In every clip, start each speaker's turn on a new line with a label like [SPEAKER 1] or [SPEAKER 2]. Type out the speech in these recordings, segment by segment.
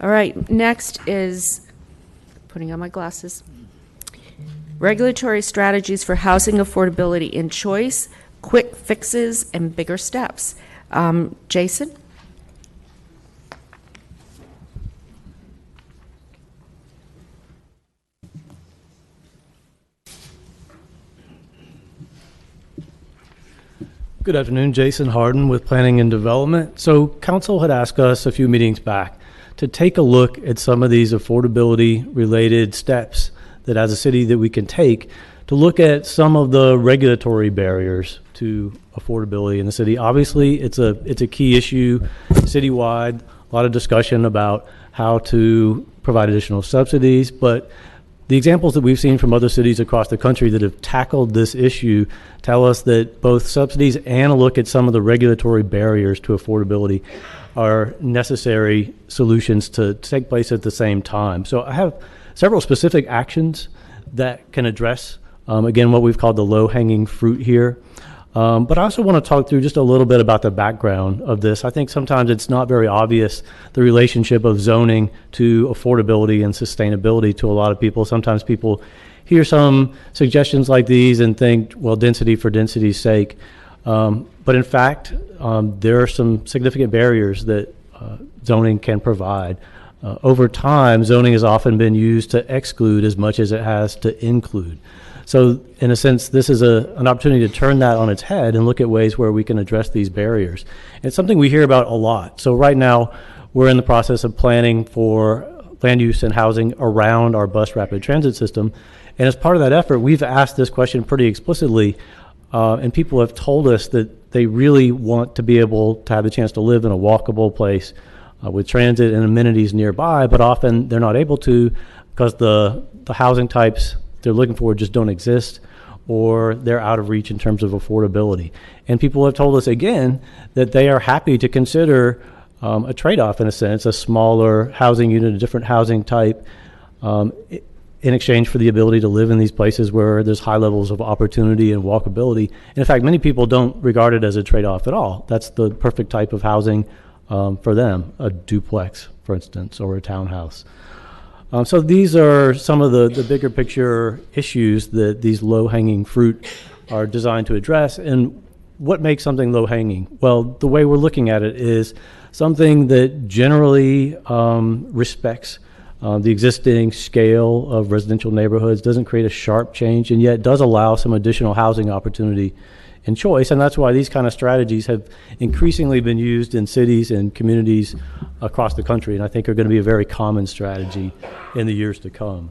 [SPEAKER 1] All right, next is, putting on my glasses, regulatory strategies for housing affordability in choice, quick fixes, and bigger steps. Jason?
[SPEAKER 2] Good afternoon, Jason Harden with Planning and Development. So Council had asked us a few meetings back to take a look at some of these affordability related steps that as a city that we can take to look at some of the regulatory barriers to affordability in the city. Obviously, it's a key issue citywide, a lot of discussion about how to provide additional subsidies, but the examples that we've seen from other cities across the country that have tackled this issue tell us that both subsidies and a look at some of the regulatory barriers to affordability are necessary solutions to take place at the same time. So I have several specific actions that can address, again, what we've called the low-hanging fruit here. But I also want to talk through just a little bit about the background of this. I think sometimes it's not very obvious, the relationship of zoning to affordability and sustainability to a lot of people. Sometimes people hear some suggestions like these and think, well, density for density's sake. But in fact, there are some significant barriers that zoning can provide. Over time, zoning has often been used to exclude as much as it has to include. So in a sense, this is an opportunity to turn that on its head and look at ways where we can address these barriers. It's something we hear about a lot. So right now, we're in the process of planning for land use and housing around our bus rapid transit system. And as part of that effort, we've asked this question pretty explicitly, and people have told us that they really want to be able to have the chance to live in a walkable place with transit and amenities nearby, but often they're not able to because the housing types they're looking for just don't exist, or they're out of reach in terms of affordability. And people have told us again that they are happy to consider a trade-off in a sense, a smaller housing unit, a different housing type, in exchange for the ability to live in these places where there's high levels of opportunity and walkability. And in fact, many people don't regard it as a trade-off at all. That's the perfect type of housing for them, a duplex, for instance, or a townhouse. So these are some of the bigger picture issues that these low-hanging fruit are designed to address. And what makes something low-hanging? Well, the way we're looking at it is something that generally respects the existing scale of residential neighborhoods, doesn't create a sharp change, and yet does allow some additional housing opportunity and choice. And that's why these kind of strategies have increasingly been used in cities and communities across the country, and I think are going to be a very common strategy in the years to come.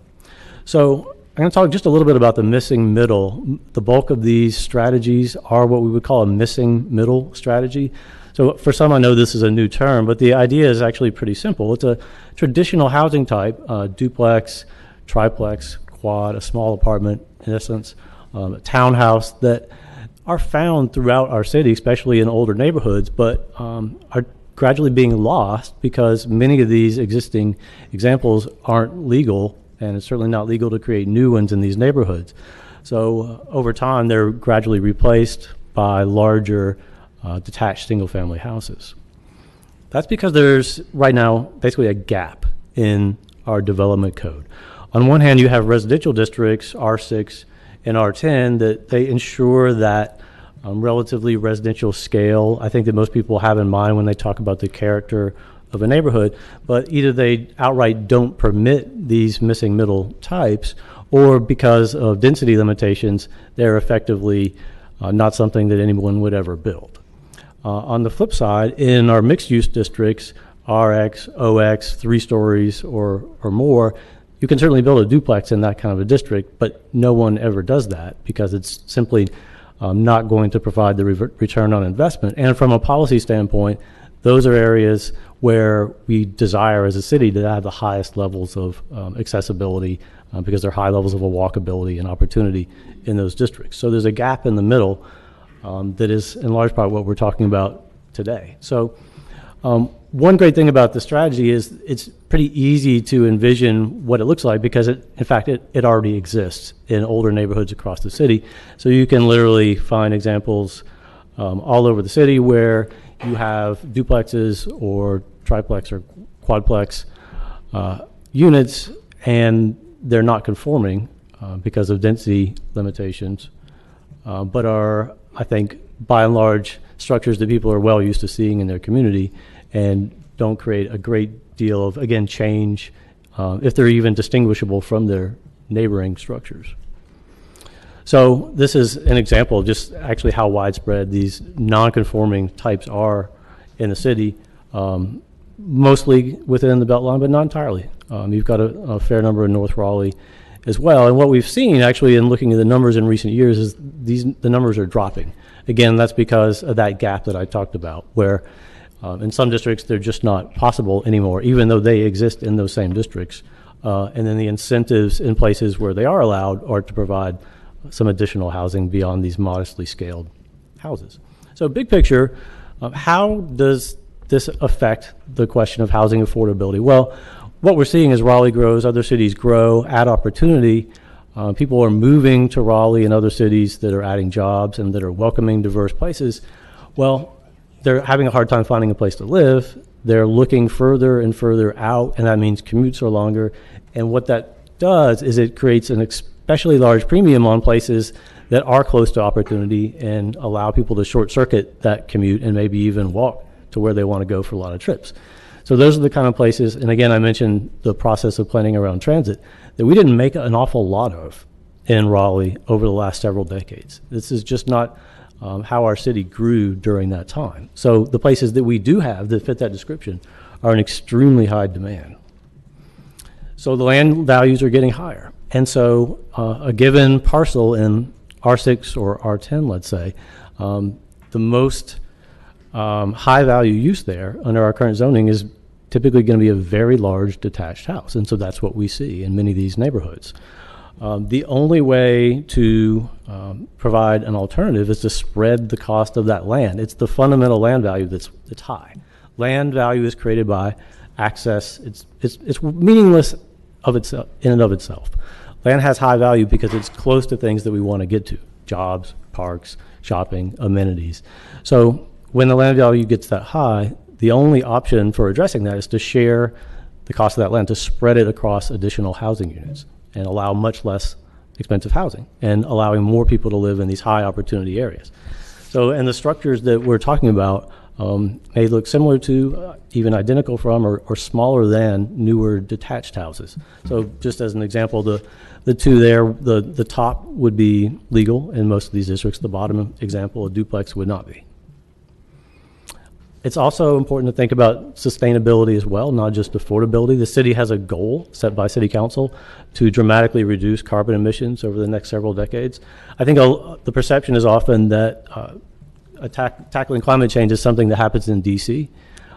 [SPEAKER 2] So I'm going to talk just a little bit about the missing middle. The bulk of these strategies are what we would call a missing middle strategy. So for some, I know this is a new term, but the idea is actually pretty simple. It's a traditional housing type, duplex, triplex, quad, a small apartment, in essence, a townhouse that are found throughout our city, especially in older neighborhoods, but are gradually being lost because many of these existing examples aren't legal, and it's certainly not legal to create new ones in these neighborhoods. So over time, they're gradually replaced by larger detached single-family houses. That's because there's right now basically a gap in our development code. On one hand, you have residential districts, R6 and R10, that they ensure that relatively residential scale, I think that most people have in mind when they talk about the character of a neighborhood, but either they outright don't permit these missing middle types, or because of density limitations, they're effectively not something that anyone would ever build. On the flip side, in our mixed-use districts, RX, OX, 3 stories or more, you can certainly build a duplex in that kind of a district, but no one ever does that because it's simply not going to provide the return on investment. And from a policy standpoint, those are areas where we desire as a city to have the highest levels of accessibility because there are high levels of walkability and opportunity in those districts. So there's a gap in the middle that is in large part what we're talking about today. So one great thing about the strategy is it's pretty easy to envision what it looks like because in fact it already exists in older neighborhoods across the city. So you can literally find examples all over the city where you have duplexes or triplex or quadplex units, and they're not conforming because of density limitations, but are, I think, by and large, structures that people are well used to seeing in their community and don't create a great deal of, again, change if they're even distinguishable from their neighboring structures. So this is an example of just actually how widespread these non-conforming types are in the city, mostly within the Beltline, but not entirely. You've got a fair number in North Raleigh as well. And what we've seen actually in looking at the numbers in recent years is the numbers are dropping. Again, that's because of that gap that I talked about, where in some districts they're just not possible anymore, even though they exist in those same districts. And then the incentives in places where they are allowed are to provide some additional housing beyond these modestly scaled houses. So big picture, how does this affect the question of housing affordability? Well, what we're seeing as Raleigh grows, other cities grow, add opportunity. People are moving to Raleigh and other cities that are adding jobs and that are welcoming diverse places. Well, they're having a hard time finding a place to live. They're looking further and further out, and that means commutes are longer. And what that does is it creates an especially large premium on places that are close to opportunity and allow people to short circuit that commute and maybe even walk to where they want to go for a lot of trips. So those are the kind of places, and again, I mentioned the process of planning around transit, that we didn't make an awful lot of in Raleigh over the last several decades. This is just not how our city grew during that time. So the places that we do have that fit that description are in extremely high demand. So the land values are getting higher. And so a given parcel in R6 or R10, let's say, the most high value use there under our current zoning is typically going to be a very large detached house. And so that's what we see in many of these neighborhoods. The only way to provide an alternative is to spread the cost of that land. It's the fundamental land value that's high. Land value is created by access. It's meaningless of itself, in and of itself. Land has high value because it's close to things that we want to get to: jobs, parks, shopping, amenities. So when the land value gets that high, the only option for addressing that is to share the cost of that land, to spread it across additional housing units and allow much less expensive housing and allowing more people to live in these high opportunity areas. So, and the structures that we're talking about may look similar to, even identical from, or smaller than newer detached houses. So just as an example, the two there, the top would be legal in most of these districts. The bottom example, a duplex, would not be. It's also important to think about sustainability as well, not just affordability. The city has a goal set by City Council to dramatically reduce carbon emissions over the next several decades. I think the perception is often that tackling climate change is something that happens in DC,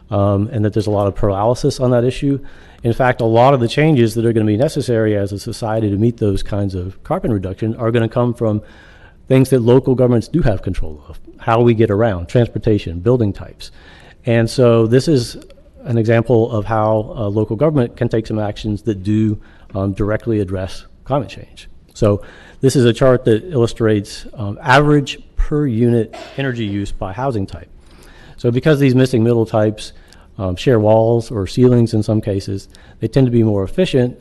[SPEAKER 2] and that there's a lot of paralysis on that issue. In fact, a lot of the changes that are going to be necessary as a society to meet those kinds of carbon reduction are going to come from things that local governments do have control of: how we get around, transportation, building types. And so this is an example of how local government can take some actions that do directly address climate change. So this is a chart that illustrates average per unit energy use by housing type. So because these missing middle types share walls or ceilings in some cases, they tend to be more efficient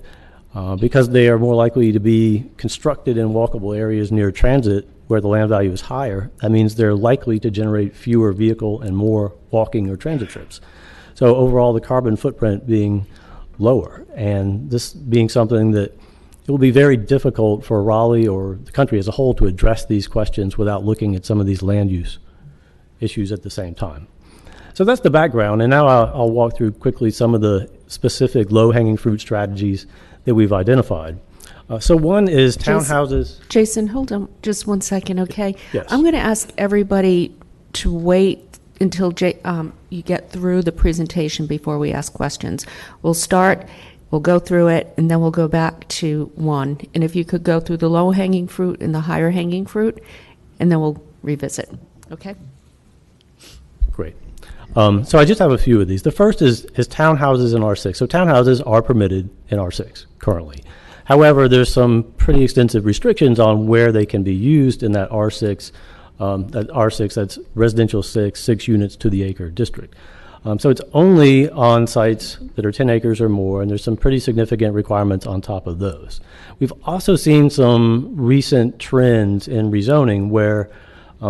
[SPEAKER 2] because they are more likely to be constructed in walkable areas near transit where the land value is higher. That means they're likely to generate fewer vehicle and more walking or transit trips. So overall, the carbon footprint being lower, and this being something that it will be very difficult for Raleigh or the country as a whole to address these questions without looking at some of these land use issues at the same time. So that's the background, and now I'll walk through quickly some of the specific low-hanging fruit strategies that we've identified. So one is townhouses.
[SPEAKER 1] Jason, hold on just 1 second, okay?
[SPEAKER 2] Yes.
[SPEAKER 1] I'm going to ask everybody to wait until you get through the presentation before we ask questions. We'll start, we'll go through it, and then we'll go back to one. And if you could go through the low-hanging fruit and the higher-hanging fruit, and then we'll revisit, okay?
[SPEAKER 2] Great. So I just have a few of these. The first is townhouses in R6. So townhouses are permitted in R6 currently. However, there's some pretty extensive restrictions on where they can be used in that R6, that's residential 6 units to the acre district. So it's only on sites that are 10 acres or more, and there's some pretty significant requirements on top of those. We've also seen some recent trends in rezoning where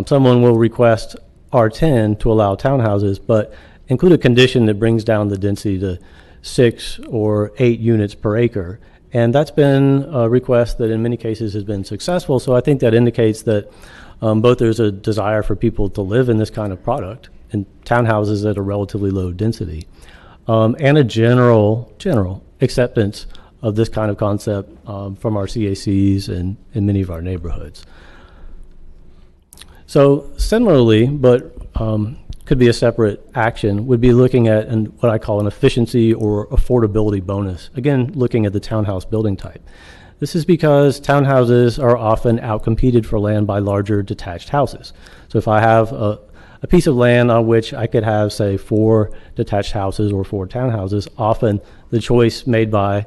[SPEAKER 2] someone will request R10 to allow townhouses, but include a condition that brings down the density to 6 or 8 units per acre. And that's been a request that in many cases has been successful. So I think that indicates that both there's a desire for people to live in this kind of product in townhouses at a relatively low density, and a general acceptance of this kind of concept from our CACs and in many of our neighborhoods. So similarly, but could be a separate action, would be looking at what I call an efficiency or affordability bonus. Again, looking at the townhouse building type. This is because townhouses are often outcompeted for land by larger detached houses. So if I have a piece of land on which I could have, say, 4 detached houses or 4 townhouses, often the choice made by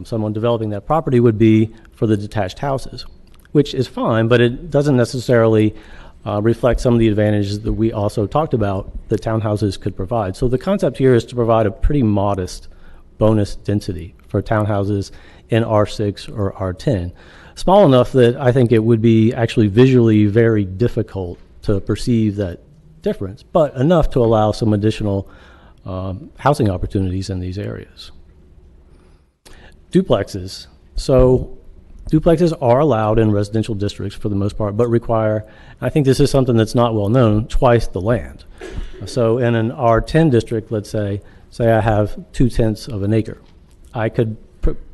[SPEAKER 2] someone developing that property would be for the detached houses, which is fine, but it doesn't necessarily reflect some of the advantages that we also talked about that townhouses could provide. So the concept here is to provide a pretty modest bonus density for townhouses in R6 or R10, small enough that I think it would be actually visually very difficult to perceive that difference, but enough to allow some additional housing opportunities in these areas. Duplexes. So duplexes are allowed in residential districts for the most part, but require, I think this is something that's not well known, twice the land. So in an R10 district, let's say I have 2/10 of an acre. I could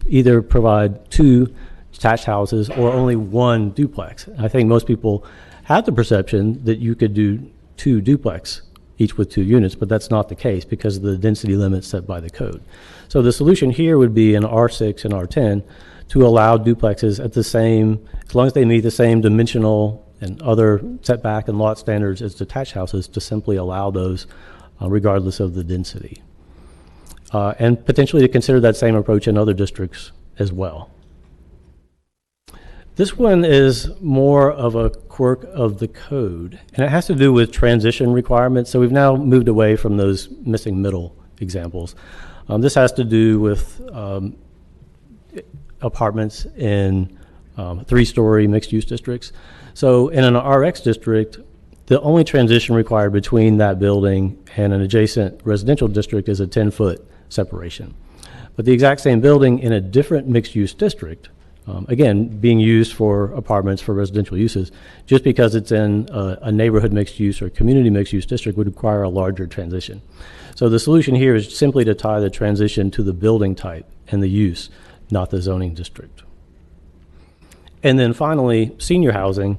[SPEAKER 2] either provide 2 detached houses or only 1 duplex. I think most people have the perception that you could do 2 duplex, each with 2 units, but that's not the case because of the density limits set by the code. So the solution here would be in R6 and R10 to allow duplexes at the same, as long as they meet the same dimensional and other setback and lot standards as detached houses, to simply allow those regardless of the density. And potentially to consider that same approach in other districts as well. This one is more of a quirk of the code, and it has to do with transition requirements. So we've now moved away from those missing middle examples. This has to do with apartments in 3-story mixed-use districts. So in an RX district, the only transition required between that building and an adjacent residential district is a 10-foot separation. But the exact same building in a different mixed-use district, again, being used for apartments for residential uses, just because it's in a neighborhood mixed-use or community mixed-use district would require a larger transition. So the solution here is simply to tie the transition to the building type and the use, not the zoning district. And then finally, senior housing.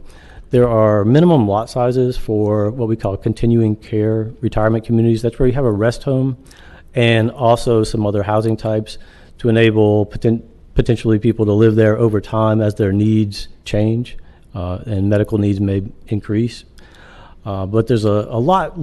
[SPEAKER 2] There are minimum lot sizes for what we call continuing care retirement communities. That's where you have a rest home and also some other housing types to enable potentially people to live there over time as their needs change and medical needs may increase. But there's a lot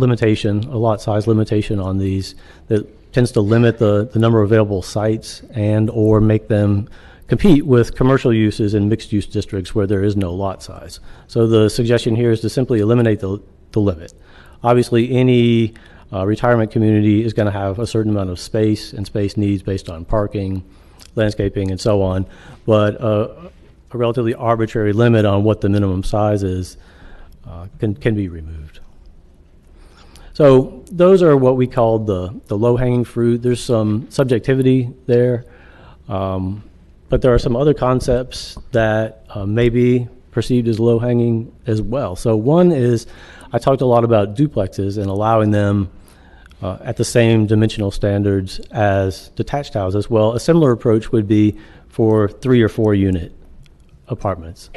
[SPEAKER 2] size limitation on these that tends to limit the number of available sites and or make them compete with commercial uses in mixed use districts where there is no lot size. So the suggestion here is to simply eliminate the limit. Obviously any retirement community is going to have a certain amount of space and space needs based on parking, landscaping, and so on, but a relatively arbitrary limit on what the minimum size is can be removed. So those are what we call the low-hanging fruit. There's some subjectivity there, but there are some other concepts that may be perceived as low-hanging as well. So one is, I talked a lot about duplexes and allowing them at the same dimensional standards as detached houses. Well, a similar approach would be for 3 or 4 unit apartments,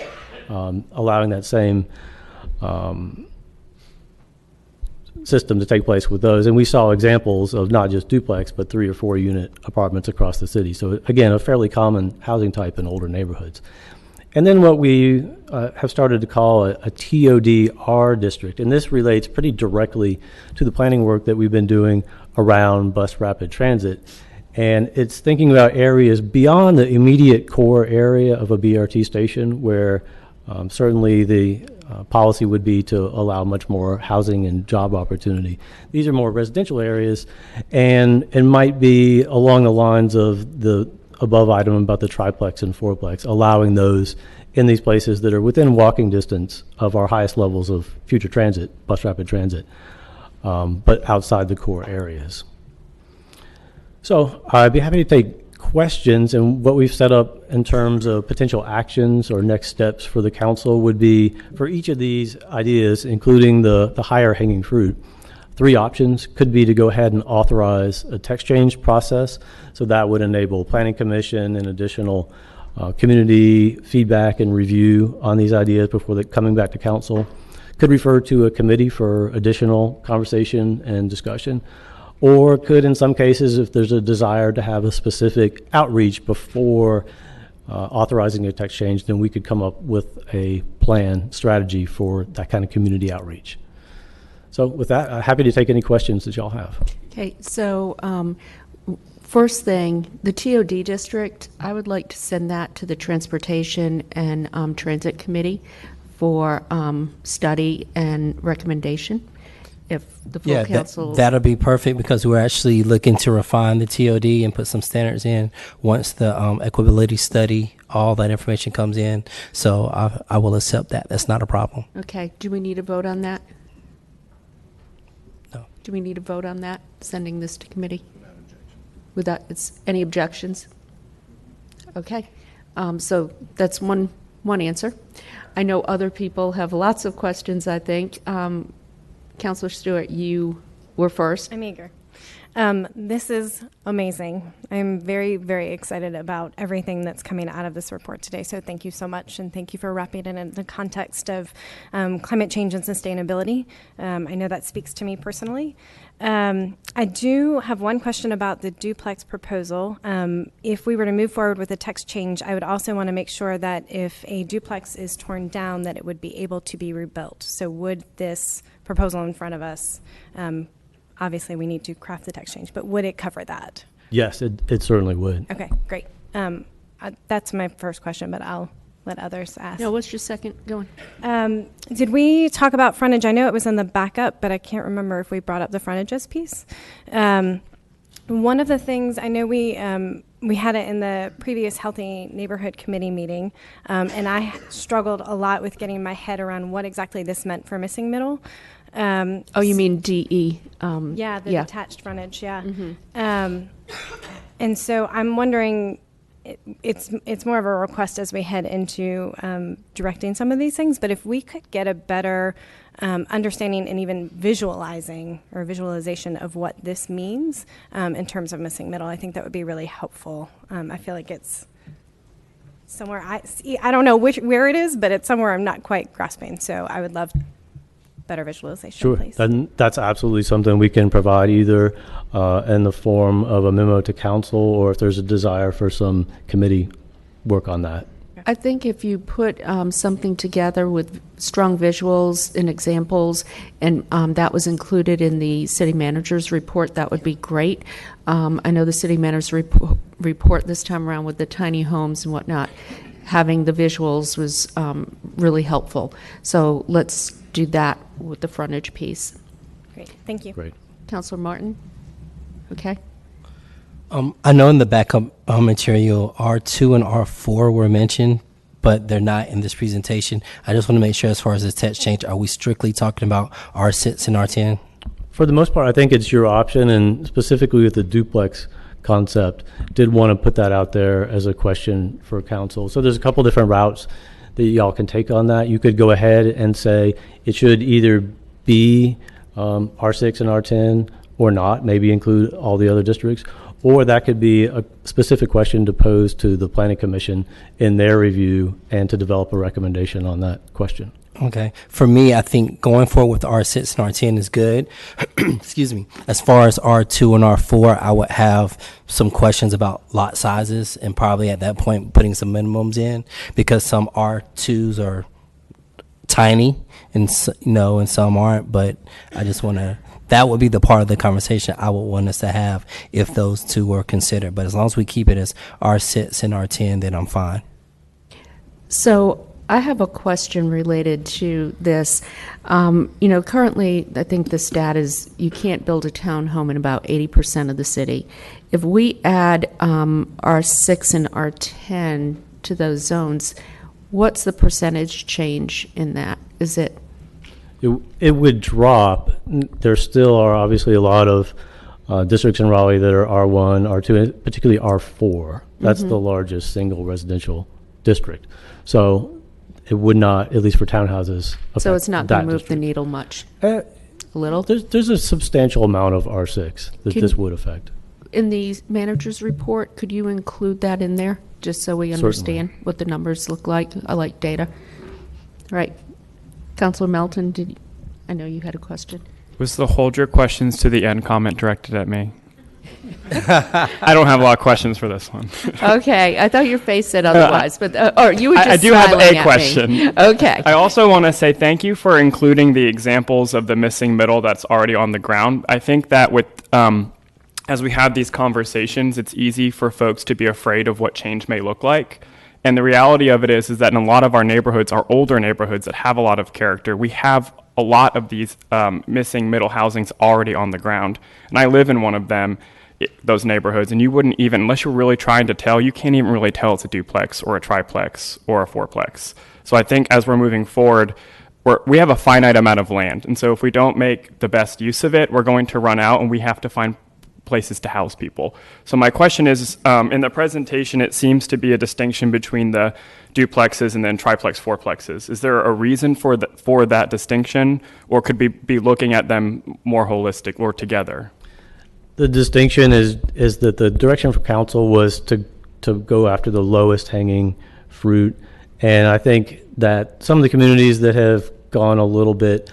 [SPEAKER 2] allowing that same system to take place with those. And we saw examples of not just duplex, but 3 or 4 unit apartments across the city. So again, a fairly common housing type in older neighborhoods. And then what we have started to call a TOD-R district. And this relates pretty directly to the planning work that we've been doing around bus rapid transit. And it's thinking about areas beyond the immediate core area of a BRT station where Certainly, the policy would be to allow much more housing and job opportunity. These are more residential areas, and it might be along the lines of the above item about the triplex and fourplex, allowing those in these places that are within walking distance of our highest levels of future transit, bus rapid transit, but outside the core areas. So I'd be happy to take questions, and what we've set up in terms of potential actions or next steps for the council would be for each of these ideas, including the higher hanging fruit. 3 options could be to go ahead and authorize a text change process. So that would enable planning commission and additional community feedback and review on these ideas before coming back to council. Could refer to a committee for additional conversation and discussion, or could, in some cases, if there's a desire to have a specific outreach before authorizing a text change, then we could come up with a plan, strategy for that kind of community outreach. So with that, I'm happy to take any questions that y'all have.
[SPEAKER 1] Okay, so first thing, the TOD district, I would like to send that to the Transportation and Transit Committee for study and recommendation. If the full council...
[SPEAKER 3] that'll be perfect, because we're actually looking to refine the TOD and put some standards in once the equability study, all that information comes in. So I will accept that. That's not a problem.
[SPEAKER 1] Okay, do we need a vote on that?
[SPEAKER 3] No.
[SPEAKER 1] Do we need a vote on that, sending this to committee? Without any objections? Okay, so that's one answer. I know other people have lots of questions, I think. Councilor Stewart, you were first.
[SPEAKER 4] I'm eager. This is amazing. I'm very, very excited about everything that's coming out of this report today. So thank you so much, and thank you for wrapping it in the context of climate change and sustainability. I know that speaks to me personally. I do have one question about the duplex proposal. If we were to move forward with a text change, I would also want to make sure that if a duplex is torn down, that it would be able to be rebuilt. So would this proposal in front of us, obviously we need to craft the text change, but would it cover that?
[SPEAKER 2] Yes, it certainly would.
[SPEAKER 4] Okay, great. That's my first question, but I'll let others ask.
[SPEAKER 1] No, what's your second going?
[SPEAKER 4] Did we talk about frontage? I know it was in the backup, but I can't remember if we brought up the frontages piece. One of the things, I know we had it in the previous Healthy Neighborhood Committee meeting, and I struggled a lot with getting my head around what exactly this meant for missing middle.
[SPEAKER 1] Oh, you mean DE?
[SPEAKER 4] Yeah, the detached frontage, yeah. Mm-hmm. And so I'm wondering, it's more of a request as we head into directing some of these things, but if we could get a better understanding and even visualization of what this means in terms of missing middle, I think that would be really helpful. I feel like it's somewhere I don't know where it is, but it's somewhere I'm not quite grasping. So I would love better visualization,
[SPEAKER 2] sure.
[SPEAKER 4] Please.
[SPEAKER 2] That's absolutely something we can provide, either in the form of a memo to council, or if there's a desire for some committee work on that.
[SPEAKER 1] I think if you put something together with strong visuals and examples, and that was included in the city manager's report, that would be great. I know the city manager's report this time around with the tiny homes and whatnot, having the visuals was really helpful. So let's do that with the frontage piece.
[SPEAKER 4] Great, thank you.
[SPEAKER 2] Great.
[SPEAKER 1] Councilor Martin? Okay.
[SPEAKER 3] I know in the backup material, R2 and R4 were mentioned, but they're not in this presentation. I just want to make sure, as far as the text change, are we strictly talking about R6 and R10?
[SPEAKER 2] For the most part, I think it's your option, and specifically with the duplex concept, did want to put that out there as a question for council. So there's a couple different routes that y'all can take on that. You could go ahead and say it should either be R6 and R10 or not, maybe include all the other districts, or that could be a specific question to pose to the Planning Commission in their review and to develop a recommendation on that question.
[SPEAKER 3] Okay. For me, I think going forward with R6 and R10 is good. Excuse me. As far as R2 and R4, I would have some questions about lot sizes, and probably at that point putting some minimums in, because some R2s are tiny and and some aren't. But I just want to, that would be the part of the conversation I would want us to have if those two were considered. But as long as we keep it as R6 and R10, then I'm fine.
[SPEAKER 1] So I have a question related to this. Currently, I think the stat is you can't build a townhome in about 80% of the city. If we add R6 and R10 to those zones, what's the percentage change in that? Is it?
[SPEAKER 2] It would drop. There still are obviously a lot of districts in Raleigh that are R1, R2, and particularly R4. That's the largest single residential district. So it would not, at least for townhouses.
[SPEAKER 1] So it's not going to move the
[SPEAKER 2] district.
[SPEAKER 1] needle much?
[SPEAKER 2] A
[SPEAKER 1] little?
[SPEAKER 2] There's a substantial amount of R6 that this would affect.
[SPEAKER 1] In the manager's report, could you include that in there, just so we understand what the numbers look like? I like data. All right. Councilor Melton, I know you had a question.
[SPEAKER 5] Was the hold your questions to the end comment directed at me? I don't have a lot of questions for this one.
[SPEAKER 1] Okay, I thought your face said otherwise, but or you were just
[SPEAKER 5] I do have
[SPEAKER 1] smiling
[SPEAKER 5] a
[SPEAKER 1] at
[SPEAKER 5] question.
[SPEAKER 1] me. Okay.
[SPEAKER 5] I also want to say thank you for including the examples of the missing middle that's already on the ground. I think that with as we have these conversations, it's easy for folks to be afraid of what change may look like. And the reality of it is that in a lot of our neighborhoods, our older neighborhoods that have a lot of character, we have a lot of these missing middle housings already on the ground. And I live in one of them, those neighborhoods, and you wouldn't even, unless you're really trying to tell, you can't even really tell it's a duplex or a triplex or a fourplex. So I think as we're moving forward, we have a finite amount of land. And so if we don't make the best use of it, we're going to run out and we have to find places to house people. So my question is, in the presentation, it seems to be a distinction between the duplexes and then triplex, fourplexes. Is there a reason for that distinction, or could we be looking at them more holistic or together?
[SPEAKER 2] The distinction is that the direction for council was to go after the lowest hanging fruit. And I think that some of the communities that have gone a little bit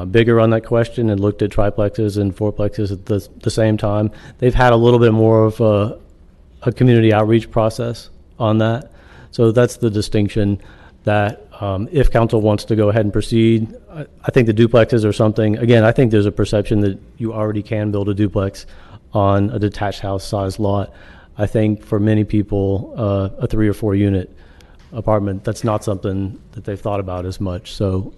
[SPEAKER 2] bigger on that question and looked at triplexes and fourplexes at the same time, they've had a little bit more of a community outreach process on that. So that's the distinction, that if council wants to go ahead and proceed, I think the duplexes are something, again, I think there's a perception that you already can build a duplex on a detached house size lot. I think for many people, a 3 or 4 unit apartment, that's not something that they've thought about as much. So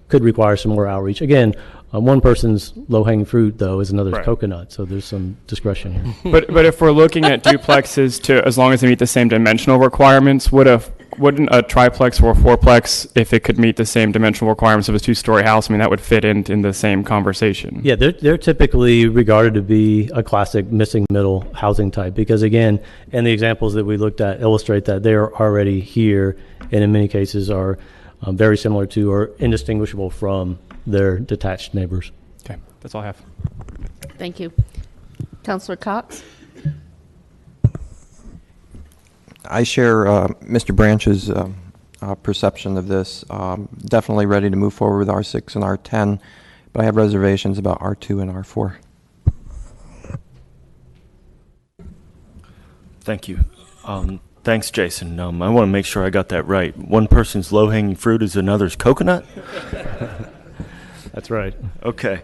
[SPEAKER 2] could require some more outreach. Again, one person's low-hanging fruit, though, is another's coconut, so there's some discretion here.
[SPEAKER 5] But if we're looking at duplexes as long as they meet the same dimensional requirements, wouldn't a triplex or a fourplex, if it could meet the same dimensional requirements of a 2-story house, I mean, that would fit in the same conversation? Yeah,
[SPEAKER 2] they're typically regarded to be a classic missing middle housing type because, again, and the examples that we looked at illustrate that they're already here and in many cases are very similar to or indistinguishable from their detached neighbors.
[SPEAKER 5] Okay, that's all I have.
[SPEAKER 1] Thank you. Councilor Cox?
[SPEAKER 6] I share Mr. Branch's perception of this. Definitely ready to move forward with R6 and R10, but I have reservations about R2 and R4.
[SPEAKER 7] Thank you. Thanks, Jason. I want to make sure I got that right. One person's low-hanging fruit is another's coconut?
[SPEAKER 2] That's right.
[SPEAKER 7] Okay.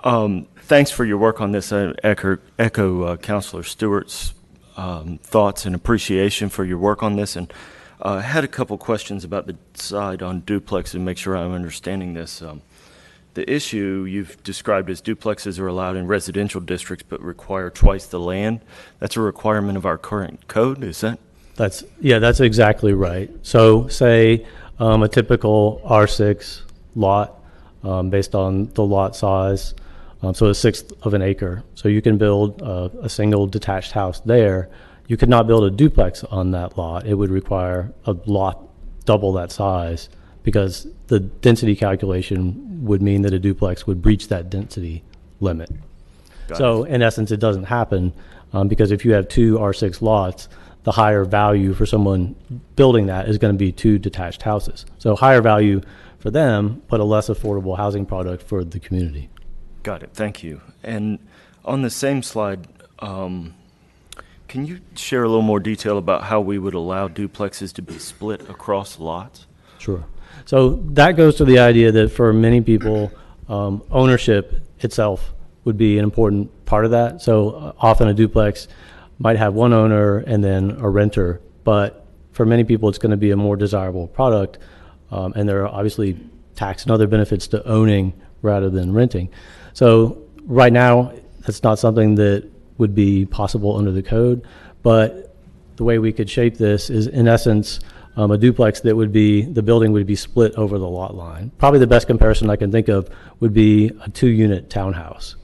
[SPEAKER 7] Thanks for your work on this. I echo Councilor Stewart's thoughts and appreciation for your work on this. And I had a couple questions about the side on duplex and make sure I'm understanding this. The issue you've described as duplexes are allowed in residential districts but require twice the land. That's a requirement of our current code, is that?
[SPEAKER 2] That's exactly right. So say a typical R6 lot based on the lot size, so 1/6 of an acre. So you can build a single detached house there. You could not build a duplex on that lot. It would require a lot double that size because the density calculation would mean that a duplex would breach that density limit. So in essence, it doesn't happen because if you have 2 R6 lots, the higher value for someone building that is going to be 2 detached houses. So higher value for them, but a less affordable housing product for the community.
[SPEAKER 7] Got it. Thank you. And on the same slide, can you share a little more detail about how we would allow duplexes to be split across lots?
[SPEAKER 2] Sure. So that goes to the idea that for many people, ownership itself would be an important part of that. So often a duplex might have one owner and then a renter, but for many people, it's going to be a more desirable product. And there are obviously tax and other benefits to owning rather than renting. So right now, that's not something that would be possible under the code. But the way we could shape this is, in essence, a duplex that would be, the building would be split over the lot line. Probably the best comparison I can think of would be a 2-unit townhouse.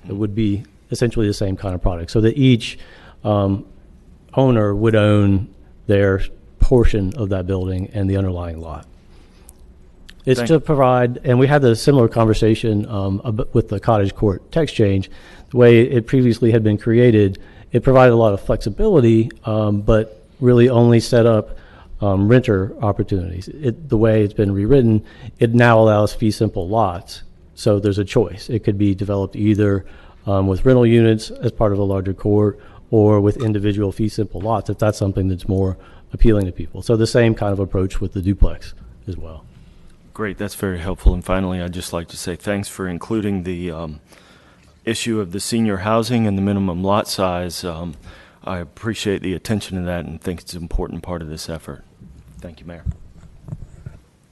[SPEAKER 2] It would be essentially the same kind of product, so that each owner would own their portion of that building and the underlying lot. It's to provide, and we had a similar conversation with the cottage court text change. The way it previously had been created, it provided a lot of flexibility, but really only set up renter opportunities. The way it's been rewritten, it now allows fee simple lots. So there's a choice. It could be developed either with rental units as part of a larger court, or with individual fee simple lots, if that's something that's more appealing to people. So the same kind of approach with the duplex as well.
[SPEAKER 7] Great, that's very helpful. And finally, I'd just like to say thanks for including the issue of the senior housing and the minimum lot size. I appreciate the attention to that and think it's an important part of this effort. Thank you, Mayor.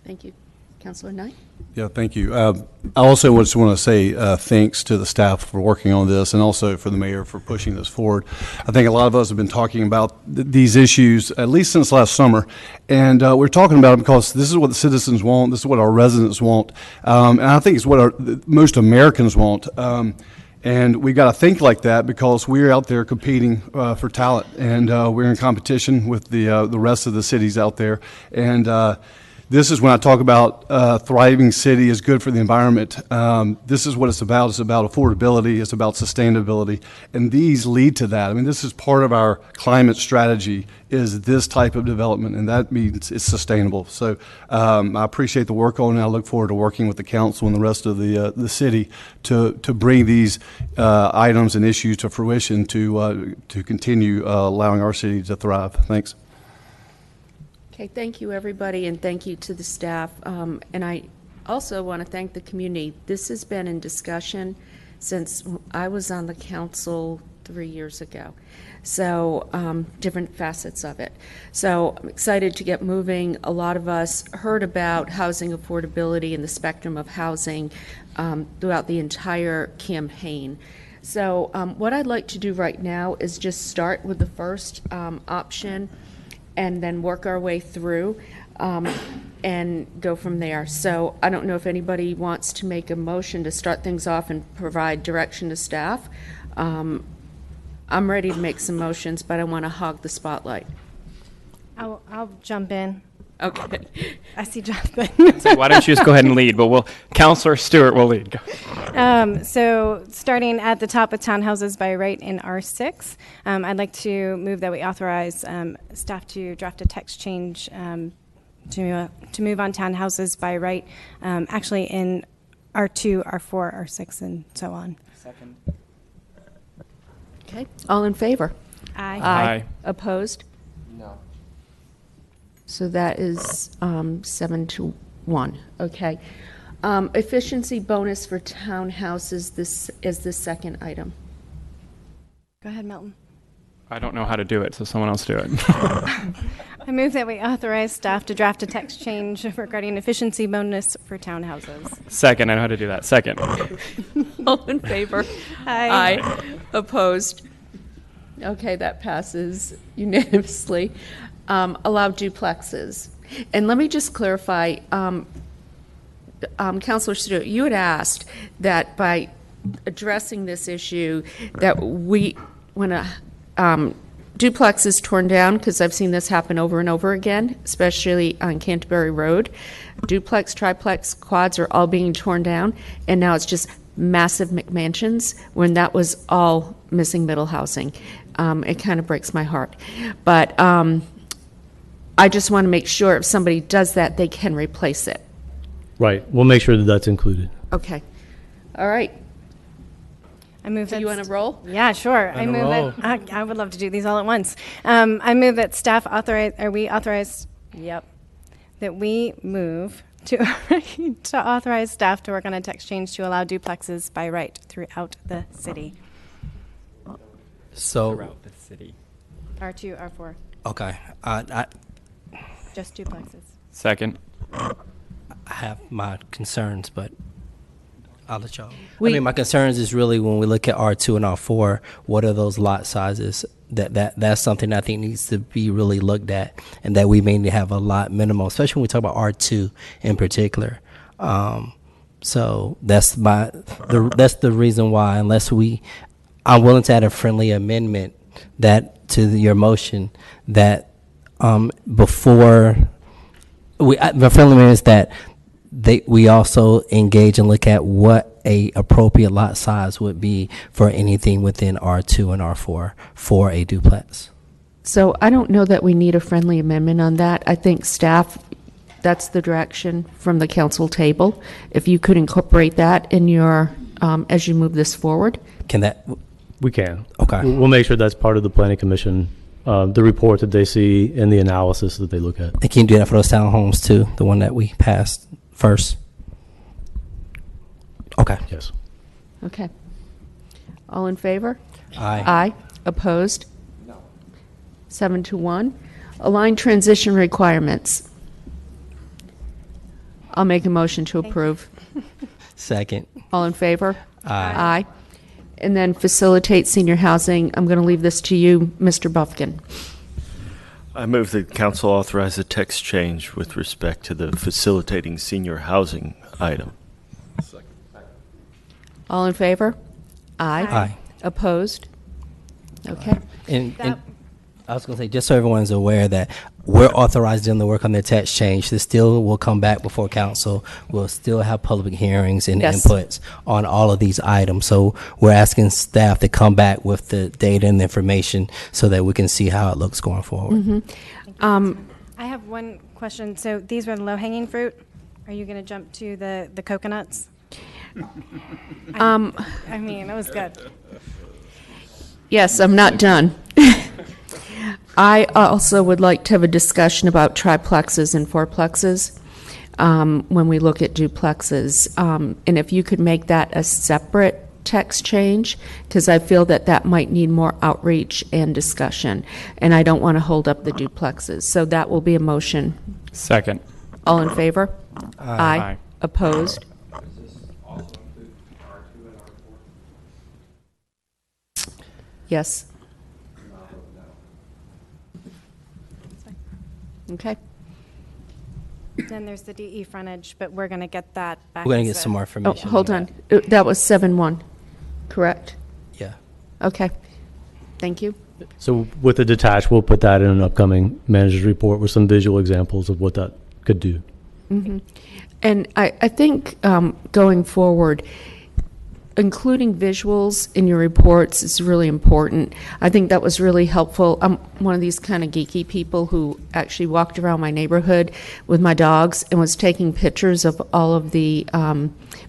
[SPEAKER 1] Thank you. Councilor Knight?
[SPEAKER 8] Yeah, thank you. I also just want to say thanks to the staff for working on this, and also for the mayor for pushing this forward. I think a lot of us have been talking about these issues at least since last summer, and we're talking about them because this is what the citizens want, this is what our residents want, and I think it's what most Americans want. And we got to think like that because we're out there competing for talent, and we're in competition with the rest of the cities out there. And this is when I talk about thriving city is good for the environment. This is what it's about. It's about affordability. It's about sustainability. And these lead to that. I mean, this is part of our climate strategy, is this type of development, and that means it's sustainable. So I appreciate the work on it, and I look forward to working with the council and the rest of the city to bring these items and issues to fruition to continue allowing our city to thrive. Thanks.
[SPEAKER 1] Okay, thank you, everybody, and thank you to the staff. And I also want to thank the community. This has been in discussion since I was on the council 3 years ago. So different facets of it. So I'm excited to get moving. A lot of us heard about housing affordability and the spectrum of housing throughout the entire campaign. So what I'd like to do right now is just start with the first option, and then work our way through and go from there. So I don't know if anybody wants to make a motion to start things off and provide direction to staff. I'm ready to make some motions, but I want to hog the spotlight.
[SPEAKER 4] I'll jump in.
[SPEAKER 1] Okay.
[SPEAKER 4] I see Jonathan.
[SPEAKER 5] So why don't you just go ahead and lead? But Councilor Stewart will lead. Go.
[SPEAKER 4] So starting at the top with townhouses by right in R6, I'd like to move that we authorize staff to draft a text change to move on townhouses by right, actually in R2, R4, R6, and so on.
[SPEAKER 5] Second.
[SPEAKER 1] Okay. All in favor?
[SPEAKER 4] Aye.
[SPEAKER 5] Aye.
[SPEAKER 1] Opposed?
[SPEAKER 6] No.
[SPEAKER 1] So that is 7-1. Okay. Efficiency bonus for townhouses. This is the second item.
[SPEAKER 4] Go ahead, Milton.
[SPEAKER 5] I don't know how to do it, so someone else do it.
[SPEAKER 4] I move that we authorize staff to draft a text change regarding efficiency bonus for townhouses.
[SPEAKER 5] Second, I know how to do that. Second.
[SPEAKER 1] All in favor?
[SPEAKER 4] Aye.
[SPEAKER 1] Aye. Opposed? Okay, that passes unanimously. Allow duplexes. And let me just clarify, Councilor Stewart, you had asked that by addressing this issue that when a duplex is torn down, because I've seen this happen over and over again, especially on Canterbury Road, duplex, triplex, quads are all being torn down, and now it's just massive McMansions when that was all missing middle housing. It kind of breaks my heart. But I just want to make sure if somebody does that, they can replace it.
[SPEAKER 2] Right. We'll make sure that that's included.
[SPEAKER 1] Okay. All right.
[SPEAKER 4] I move
[SPEAKER 1] So
[SPEAKER 4] that
[SPEAKER 1] you want to roll?
[SPEAKER 4] Yeah, sure. I move that I would love to do these all at once. I move that staff that we move to authorize staff to work on a text change to allow duplexes by right throughout the city.
[SPEAKER 3] So,
[SPEAKER 5] Throughout the city.
[SPEAKER 4] R2, R4.
[SPEAKER 3] okay.
[SPEAKER 4] Just duplexes.
[SPEAKER 5] Second.
[SPEAKER 3] I have my concerns, but I'll let y'all.
[SPEAKER 1] We-
[SPEAKER 3] I mean, my concerns is really when we look at R2 and R4, what are those lot sizes? That's something I think needs to be really looked at, and that we may need to have a lot minimal, especially when we talk about R2 in particular. So that's that's the reason why, I'm willing to add a friendly amendment that to your motion that before the friendly amendment is that we also engage and look at what a appropriate lot size would be for anything within R2 and R4 for a duplex.
[SPEAKER 1] So I don't know that we need a friendly amendment on that. I think staff, that's the direction from the council table. If you could incorporate that in your, as you move this forward.
[SPEAKER 3] Can that?
[SPEAKER 2] We can.
[SPEAKER 3] Okay.
[SPEAKER 2] We'll make sure that's part of the planning commission, the report that they see and the analysis that they look at.
[SPEAKER 3] And can you do that for those townhomes too, the one that we passed first? Okay.
[SPEAKER 2] Yes.
[SPEAKER 1] Okay. All in favor?
[SPEAKER 3] Aye.
[SPEAKER 1] Aye. Opposed? No. 7-1. Aligned transition requirements. I'll make a motion to approve.
[SPEAKER 3] Second.
[SPEAKER 1] All in favor?
[SPEAKER 3] Aye.
[SPEAKER 1] Aye. And then facilitate senior housing. I'm going to leave this to you, Mr. Buffkin.
[SPEAKER 7] I move that council authorize a text change with respect to the facilitating senior housing item.
[SPEAKER 1] All in favor? Aye.
[SPEAKER 3] Aye.
[SPEAKER 1] Opposed? Okay.
[SPEAKER 3] And I was going to say, just so everyone's aware that we're authorized them to work on their text change. This still will come back before council. We'll still have public hearings and
[SPEAKER 1] Yes.
[SPEAKER 3] inputs on all of these items. So we're asking staff to come back with the data and the information so that we can see how it looks going forward.
[SPEAKER 4] I have one question. So these were the low-hanging fruit. Are you going to jump to the coconuts? I mean, it was good.
[SPEAKER 1] Yes, I'm not done. I also would like to have a discussion about triplexes and fourplexes when we look at duplexes. And if you could make that a separate text change, because I feel that that might need more outreach and discussion. And I don't want to hold up the duplexes. So that will be a motion.
[SPEAKER 5] Second.
[SPEAKER 1] All in favor?
[SPEAKER 5] Aye.
[SPEAKER 1] Opposed? Yes. Okay.
[SPEAKER 4] Then there's the DE frontage, but we're going to get that back.
[SPEAKER 3] We're going to get
[SPEAKER 4] as
[SPEAKER 3] some more
[SPEAKER 1] Oh,
[SPEAKER 3] information.
[SPEAKER 1] hold on. That was 7-1, correct?
[SPEAKER 3] Yeah.
[SPEAKER 1] Okay. Thank you.
[SPEAKER 2] So with the detached, we'll put that in an upcoming manager's report with some visual examples of what that could do.
[SPEAKER 1] And I think going forward, including visuals in your reports is really important. I think that was really helpful. I'm one of these kind of geeky people who actually walked around my neighborhood with my dogs and was taking pictures of all of the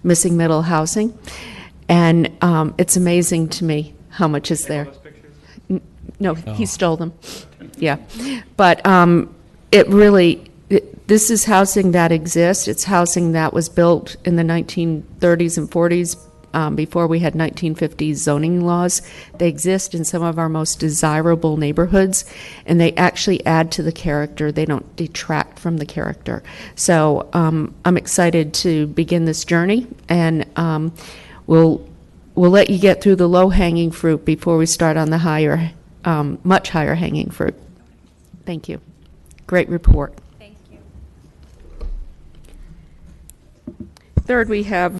[SPEAKER 1] missing middle housing. And it's amazing to me how much is there. No, he stole them. Yeah. But it really, this is housing that exists. It's housing that was built in the 1930s and 40s. Before we had 1950s zoning laws. They exist in some of our most desirable neighborhoods, and they actually add to the character. They don't detract from the character. So I'm excited to begin this journey, and we'll let you get through the low-hanging fruit before we start on the higher, much higher hanging fruit. Thank you. Great report.
[SPEAKER 4] Thank you.
[SPEAKER 1] Third, we have